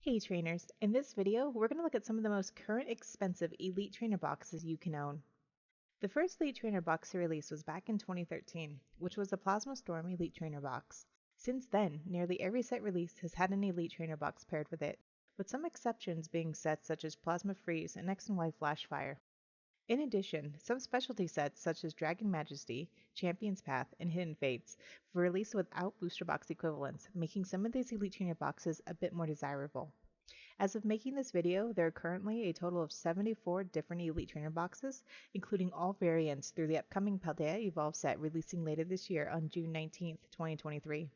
Hey trainers, in this video we're going to look at some of the most current expensive Elite Trainer boxes you can own. The first Elite Trainer box to release was back in 2013, which was the Plasma Storm Elite Trainer box. Since then, nearly every set released has had an Elite Trainer box paired with it, with some exceptions being sets such as Plasma Freeze and X and Y Flashfire. In addition, some specialty sets such as Dragon Majesty, Champion's Path, and Hidden Fates were released without booster box equivalents, making some of these Elite Trainer boxes a bit more desirable. As of making this video, there are currently a total of 74 different Elite Trainer boxes, including all variants through the upcoming Paldea Evolve set releasing later this year on June 19th, 2023.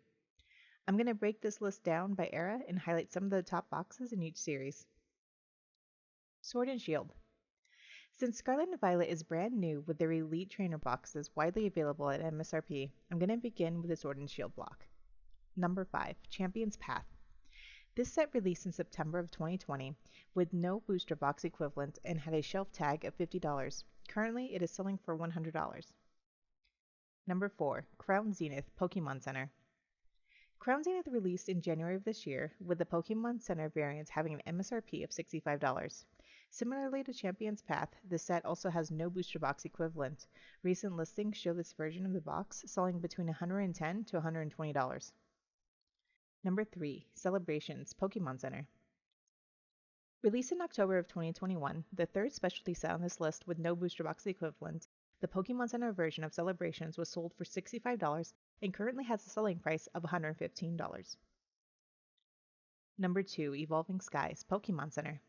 I'm going to break this list down by era and highlight some of the top boxes in each series. Sword and Shield. Since Scarlet and Violet is brand new with their Elite Trainer boxes widely available at MSRP, I'm going to begin with the Sword and Shield block. Number 5. Champion's Path. This set released in September of 2020 with no booster box equivalent and had a shelf tag of $50. Currently, it is selling for $100. Number 4. Crown Zenith Pokemon Center. Crown Zenith released in January of this year, with the Pokemon Center variant having an MSRP of $65. Similarly to Champion's Path, this set also has no booster box equivalent. Recent listings show this version of the box selling between $110 to $120. Number 3. Celebrations Pokemon Center. Released in October of 2021, the third specialty set on this list with no booster box equivalent, the Pokemon Center version of Celebrations was sold for $65 and currently has a selling price of $115. Number 2. Evolving Skies Pokemon Center.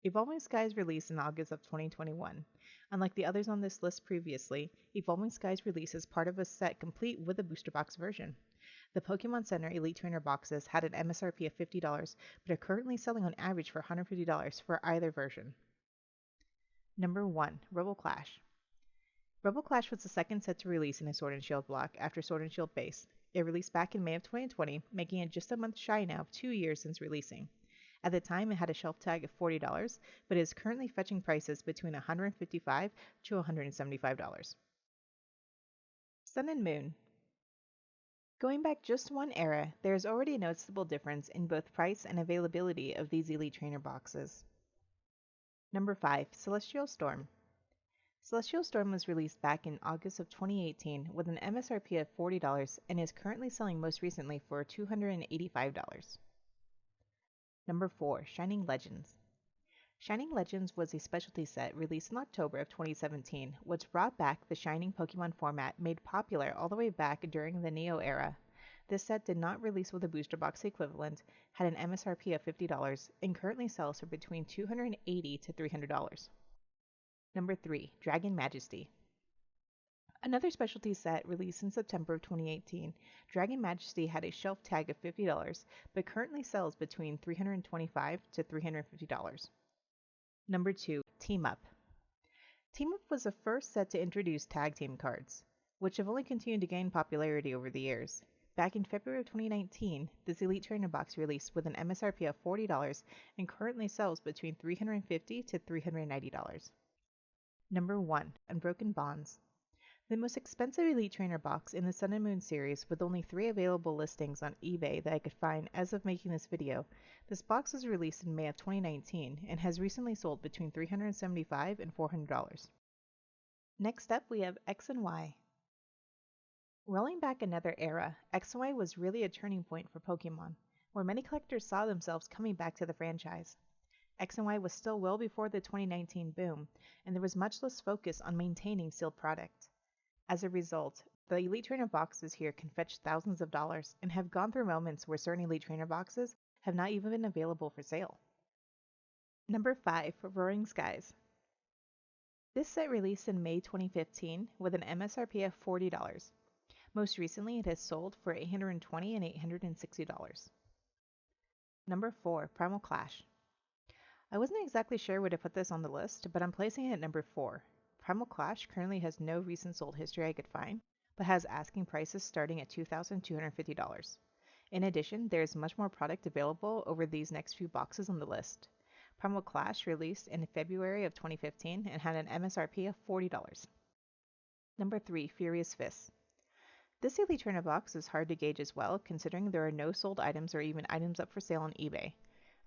Evolving Skies released in August of 2021. Unlike the others on this list previously, Evolving Skies released as part of a set complete with a booster box version. The Pokemon Center Elite Trainer boxes had an MSRP of $50, but are currently selling on average for $150 for either version. Number 1. Rebel Clash. Rebel Clash was the second set to release in a Sword and Shield block after Sword and Shield base. It released back in May of 2020, making it just a month shy now of 2 years since releasing. At the time, it had a shelf tag of $40, but is currently fetching prices between $155 to $175. Sun and Moon. Going back just one era, there is already a noticeable difference in both price and availability of these Elite Trainer boxes. Number 5. Celestial Storm. Celestial Storm was released back in August of 2018 with an MSRP of $40 and is currently selling most recently for $285. Number 4. Shining Legends. Shining Legends was a specialty set released in October of 2017, which brought back the Shining Pokemon format made popular all the way back during the Neo era. This set did not release with a booster box equivalent, had an MSRP of $50, and currently sells for between $280 to $300. Number 3. Dragon Majesty. Another specialty set released in September of 2018, Dragon Majesty had a shelf tag of $50, but currently sells between $325 to $350. Number 2. Team Up. Team Up was the first set to introduce tag team cards, which have only continued to gain popularity over the years. Back in February of 2019, this Elite Trainer box released with an MSRP of $40 and currently sells between $350 to $390. Number 1. Unbroken Bonds. The most expensive Elite Trainer box in the Sun and Moon series, with only 3 available listings on eBay that I could find as of making this video. This box was released in May of 2019 and has recently sold between $375 and $400. Next up, we have X and Y. Rolling back another era, X and Y was really a turning point for Pokemon, where many collectors saw themselves coming back to the franchise. X and Y was still well before the 2019 boom, and there was much less focus on maintaining sealed product. As a result, the Elite Trainer boxes here can fetch thousands of dollars and have gone through moments where certain Elite Trainer boxes have not even been available for sale. Number 5. Roaring Skies. This set released in May 2015 with an MSRP of $40. Most recently, it has sold for $820 and $860. Number 4. Primal Clash. I wasn't exactly sure where to put this on the list, but I'm placing it at number 4. Primal Clash currently has no recent sold history I could find, but has asking prices starting at $2,250. In addition, there is much more product available over these next few boxes on the list. Primal Clash released in February of 2015 and had an MSRP of $40. Number 3. Furious Fists. This Elite Trainer box is hard to gauge as well, considering there are no sold items or even items up for sale on eBay.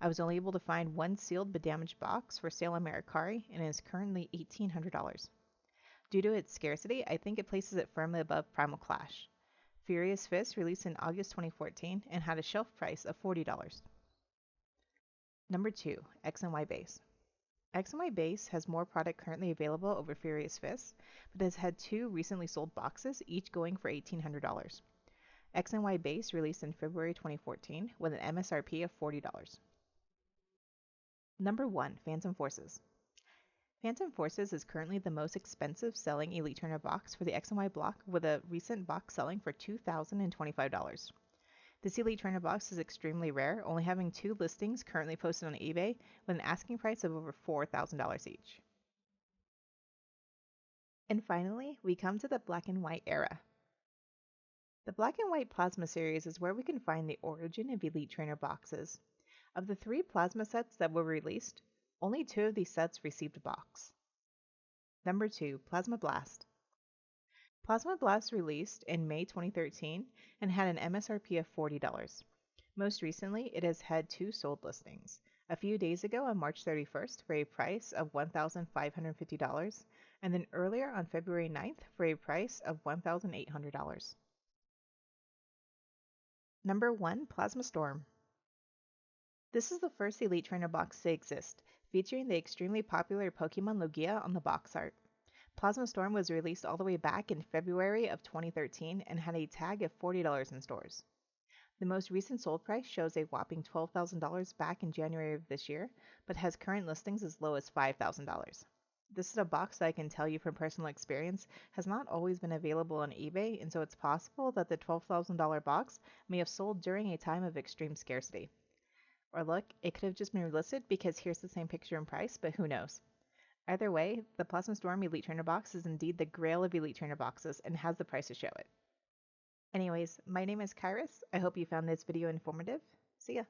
I was only able to find one sealed but damaged box for sale on Mercari, and it is currently $1,800. Due to its scarcity, I think it places it firmly above Primal Clash. Furious Fist released in August 2014 and had a shelf price of $40. Number 2, X and Y Base. X and Y Base has more product currently available over Furious Fist, but has had two recently sold boxes, each going for $1,800. X and Y Base released in February 2014 with an MSRP of $40. Number 1, Phantom Forces. Phantom Forces is currently the most expensive selling Elite Trainer box for the X and Y block, with a recent box selling for $2,025. This Elite Trainer box is extremely rare, only having two listings currently posted on eBay with an asking price of over $4,000 each. And finally, we come to the Black and White era. The Black and White Plasma series is where we can find the origin of Elite Trainer boxes. Of the 3 plasma sets that were released, only 2 of these sets received a box. Number 2, Plasma Blast. Plasma Blast released in May 2013 and had an MSRP of $40. Most recently, it has had 2 sold listings. A few days ago on March 31st for a price of $1,550, and then earlier on February 9th for a price of $1,800. Number 1, Plasma Storm. This is the first Elite Trainer box to exist, featuring the extremely popular Pokemon Lugia on the box art. Plasma Storm was released all the way back in February of 2013 and had a tag of $40 in stores. The most recent sold price shows a whopping $12,000 back in January of this year, but has current listings as low as $5,000. This is a box that I can tell you from personal experience has not always been available on eBay, and so it's possible that the $12,000 box may have sold during a time of extreme scarcity. Or look, it could have just been listed because here's the same picture and price, but who knows. Either way, the Plasma Storm Elite Trainer box is indeed the grail of Elite Trainer boxes and has the price to show it. Anyways, my name is Kairos. I hope you found this video informative. See ya!